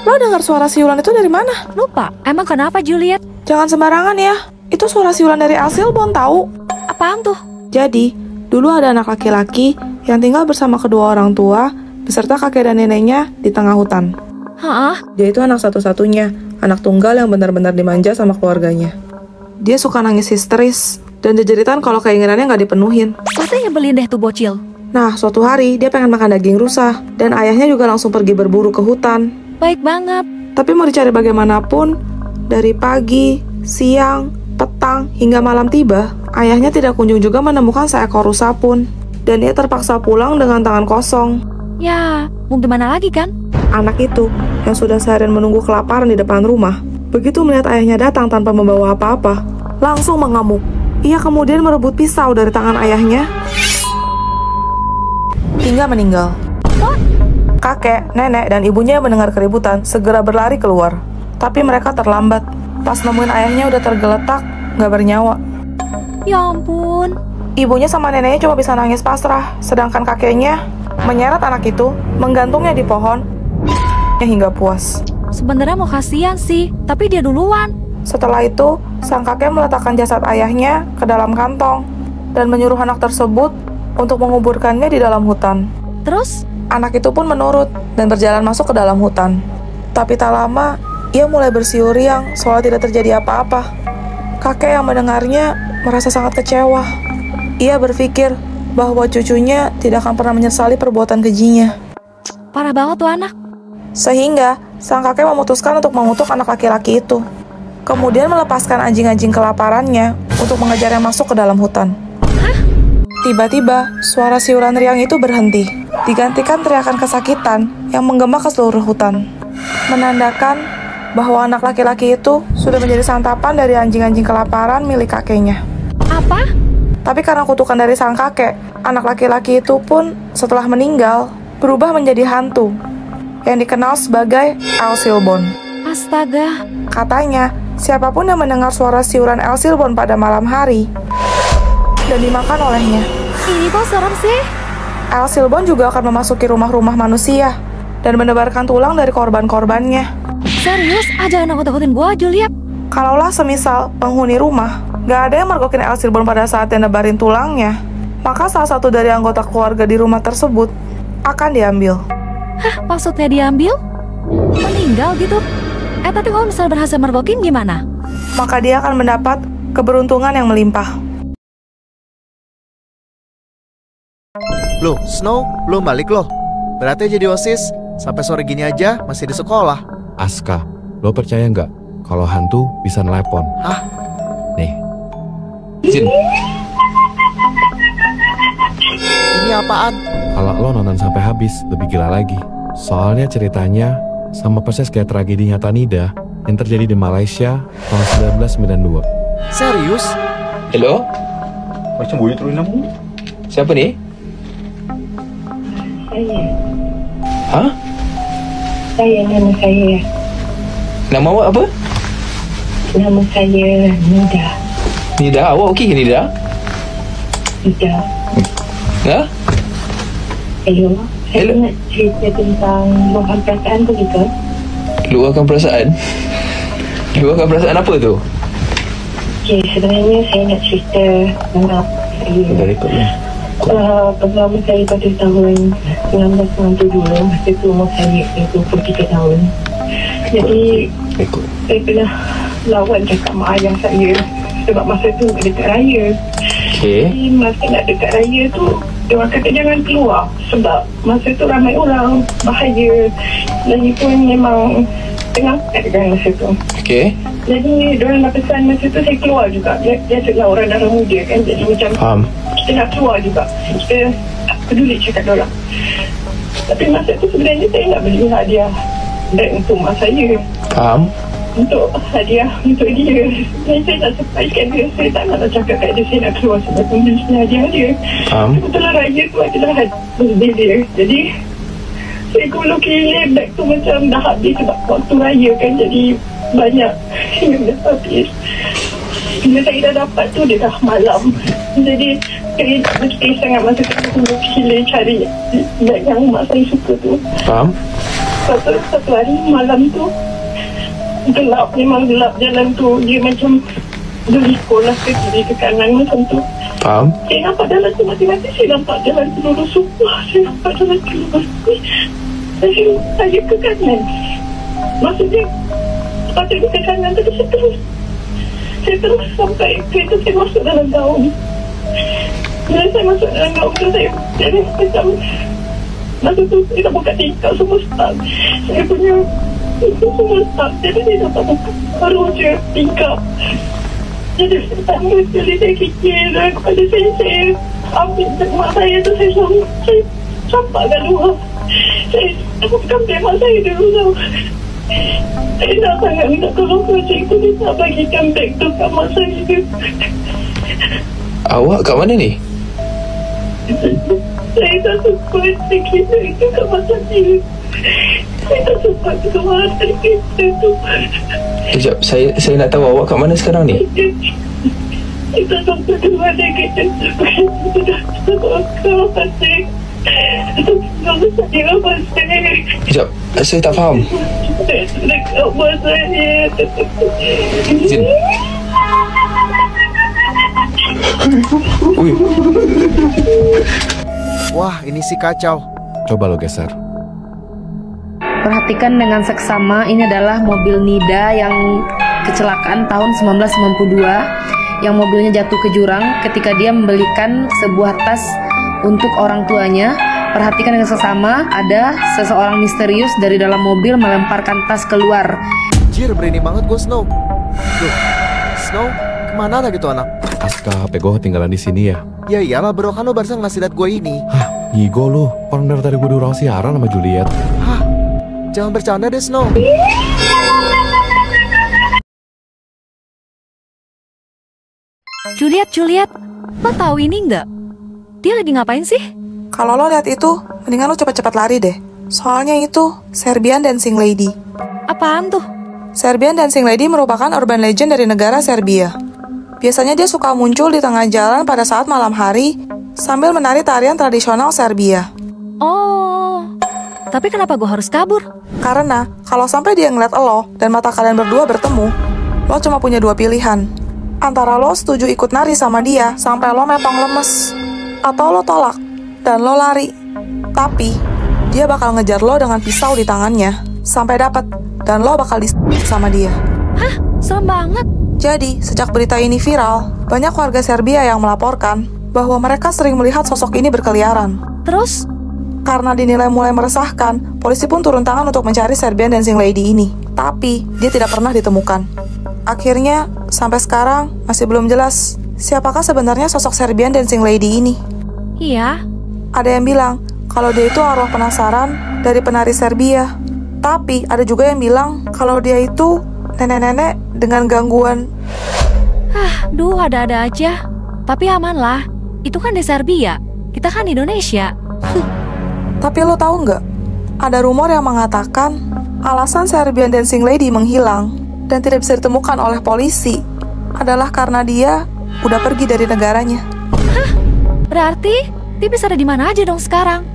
Lo dengar suara siulan itu dari mana? Lupa, emang kenapa Juliet? Jangan sembarangan ya. Itu suara siulan dari Alsilbon tahu. Apaan tuh? Jadi, dulu ada anak laki-laki yang tinggal bersama kedua orang tua beserta kakek dan neneknya di tengah hutan. Hah? Dia itu anak satu-satunya, anak tunggal yang benar-benar dimanja sama keluarganya. Dia suka nangis histeris dan jejeritan kalau keinginannya nggak dipenuhin. Pasti nyebelin deh tuh bocil. Nah, suatu hari dia pengen makan daging rusa dan ayahnya juga langsung pergi berburu ke hutan. Baik banget. Tapi mau dicari bagaimanapun, dari pagi, siang, petang, hingga malam tiba, ayahnya tidak kunjung juga menemukan seekor rusa pun. Dan dia terpaksa pulang dengan tangan kosong. Ya, mau gimana lagi kan? Anak itu, yang sudah seharian menunggu kelaparan di depan rumah, begitu melihat ayahnya datang tanpa membawa apa-apa, langsung mengamuk. Ia kemudian merebut pisau dari tangan ayahnya, hingga meninggal. Kakek, nenek, dan ibunya yang mendengar keributan segera berlari keluar. Tapi mereka terlambat. Pas nemuin ayahnya udah tergeletak, nggak bernyawa. Ya ampun. Ibunya sama neneknya cuma bisa nangis pasrah, sedangkan kakeknya menyeret anak itu, menggantungnya di pohon, hingga puas. Sebenarnya mau kasihan sih, tapi dia duluan. Setelah itu, sang kakek meletakkan jasad ayahnya ke dalam kantong dan menyuruh anak tersebut untuk menguburkannya di dalam hutan. Terus? Anak itu pun menurut dan berjalan masuk ke dalam hutan. Tapi tak lama, ia mulai bersiul riang soal tidak terjadi apa-apa. Kakek yang mendengarnya merasa sangat kecewa. Ia berpikir bahwa cucunya tidak akan pernah menyesali perbuatan kejinya. Parah banget tuh anak. Sehingga, sang kakek memutuskan untuk mengutuk anak laki-laki itu. Kemudian melepaskan anjing-anjing kelaparannya untuk mengejarnya masuk ke dalam hutan. Tiba-tiba, suara siulan riang itu berhenti, digantikan teriakan kesakitan yang menggema ke seluruh hutan. Menandakan bahwa anak laki-laki itu sudah menjadi santapan dari anjing-anjing kelaparan milik kakeknya. Apa? Tapi karena kutukan dari sang kakek, anak laki-laki itu pun setelah meninggal berubah menjadi hantu yang dikenal sebagai Alsilbon. Astaga. Katanya, siapapun yang mendengar suara siuran Alsilbon pada malam hari dan dimakan olehnya, Ini kok serem sih? Alsilbon juga akan memasuki rumah-rumah manusia dan menebarkan tulang dari korban-korbannya. Serius? Jangan nakut-nakutin gua, Juliet. Kalaulah semisal penghuni rumah gak ada yang mergokin Alsilbon pada saat dia nebarin tulangnya, maka salah satu dari anggota keluarga di rumah tersebut akan diambil. Hah? Maksudnya diambil? Meninggal gitu? Tapi kalau misalnya berhasil mergokin gimana? Maka dia akan mendapat keberuntungan yang melimpah. Loh, Snow, belum balik loh. Berarti jadi OSIS, sampai sore gini aja masih di sekolah. Aska, lo percaya nggak kalau hantu bisa nelepon? Hah? Nih. Jin. Ini apaan? Kalau lo nonton sampai habis, lebih gila lagi. Soalnya ceritanya sama persis kayak tragedi nyata Nida yang terjadi di Malaysia tahun 1992. Serius? Hello? Macam boleh turun nama? Siapa ni? Saya. Hah? Nama saya. Nama awak apa? Nama saya Nida. Nida, awak okey ke Nida? Nida. Ha? Hello. Saya Hello. nak cerita tentang luahan perasaan tu juga. Luahkan perasaan? Luahkan perasaan apa tu? Okey, sebenarnya saya nak cerita tentang Dah saya. rekod lah. Pengalaman saya pada tahun 1992, masa tu umur saya 23 tahun. Jadi, Rekod. saya pernah lawan cakap mak ayah saya sebab masa tu dekat raya. Okey. Jadi masa nak dekat raya tu, dia orang kata jangan keluar sebab masa tu ramai orang, bahaya. Lagipun memang pengangkat kan masa tu. Okey. Jadi diorang dah pesan masa tu saya keluar juga. Biasalah orang darah muda kan, jadi macam Faham. kita nak keluar juga. Kita tak peduli cakap diorang. Tapi masa tu sebenarnya saya nak beli hadiah beg untuk mak saya. Faham. Untuk hadiah untuk dia. Dan saya nak surprisekan dia. Saya tak nak cakap kat dia saya nak keluar sebab membeli hadiah dia. Faham. Kebetulan raya tu adalah birthday dia. Jadi saya gulung beg tu macam dah habis sebab waktu raya kan. Jadi banyak yang dah habis. Bila saya dah dapat tu dia dah malam. Jadi saya berkira sangat masa tu. Saya cari beg yang mak saya suka tu. Faham. Satu hari malam tu gelap, memang gelap jalan tu. Dia macam berliku lah ke kiri ke kanan macam tu. Faham? Saya nampak jalan tu mati-mati. Saya nampak jalan tu lurus semua. Saya nampak jalan tu lurus. Saya ke kanan. Maksudnya patut ke kanan tapi saya terus sampai kereta saya masuk dalam gaung. Bila saya masuk dalam gaung tu saya macam masa tu saya dah buka tingkap semua start. Saya punya semua start. Jadi saya dapat buka baru je tingkap. Jadi pertama sekali saya fikir kepada saya ambil mak saya tu saya campak kat luar. Saya bukan mak saya dulu tau. Saya nak sangat minta tolong kepada cikgu ni nak bagikan beg tu kat mak saya tu. Awak kat mana ni? Saya tak sempat kereta itu kat mak saya. Saya tak sempat keluar dari kereta tu. Sekejap, saya nak tahu awak kat mana sekarang ni? Kita sampai keluar dari kereta tu. Kita kau pasir. Saya pasir. Sekejap, saya tak faham. Dekat mak saya. Izin. Ui, Wah, ini sih kacau. Coba lo geser. Perhatikan dengan seksama, ini adalah mobil Nida yang kecelakaan tahun 1992 yang mobilnya jatuh ke jurang ketika dia membelikan sebuah tas untuk orang tuanya. Perhatikan dengan seksama, ada seseorang misterius dari dalam mobil melemparkan tas keluar. Jir, berani banget gue, Snow. Loh, Snow, kemana lagi tuh anak? Aska, HP gue ketinggalan di sini ya. Ya iyalah bro, kan lo barusan ngasih liat gue ini. Hah, ngigo lu. Orang dari tadi gue di ruang siaran sama Juliet. Hah, jangan bercanda deh, Snow. Juliet, lo tahu ini nggak? Dia lagi ngapain sih? Kalau lo lihat itu, mendingan lo cepet-cepet lari deh. Soalnya itu Serbian Dancing Lady. Apaan tuh? Serbian Dancing Lady merupakan urban legend dari negara Serbia. Biasanya dia suka muncul di tengah jalan pada saat malam hari sambil menari tarian tradisional Serbia. Oh, tapi kenapa gue harus kabur? Karena kalau sampai dia ngeliat lo dan mata kalian berdua bertemu, lo cuma punya dua pilihan. Antara lo setuju ikut nari sama dia sampai lo metong lemes, atau lo tolak dan lo lari. Tapi dia bakal ngejar lo dengan pisau di tangannya sampai dapat dan lo bakal sama dia. Hah? Serem banget. Jadi, sejak berita ini viral, banyak warga Serbia yang melaporkan bahwa mereka sering melihat sosok ini berkeliaran. Terus? Karena dinilai mulai meresahkan, polisi pun turun tangan untuk mencari Serbian Dancing Lady ini. Tapi, dia tidak pernah ditemukan. Akhirnya, sampai sekarang masih belum jelas siapakah sebenarnya sosok Serbian Dancing Lady ini. Iya. Ada yang bilang kalau dia itu arwah penasaran dari penari Serbia. Tapi, ada juga yang bilang kalau dia itu nenek-nenek dengan gangguan. Duh, ada-ada aja. Tapi aman lah. Itu kan di Serbia. Kita kan di Indonesia. Tapi lo tahu nggak? Ada rumor yang mengatakan alasan Serbian Dancing Lady menghilang dan tidak bisa ditemukan oleh polisi adalah karena dia udah pergi dari negaranya. Berarti dia bisa ada di mana aja dong sekarang?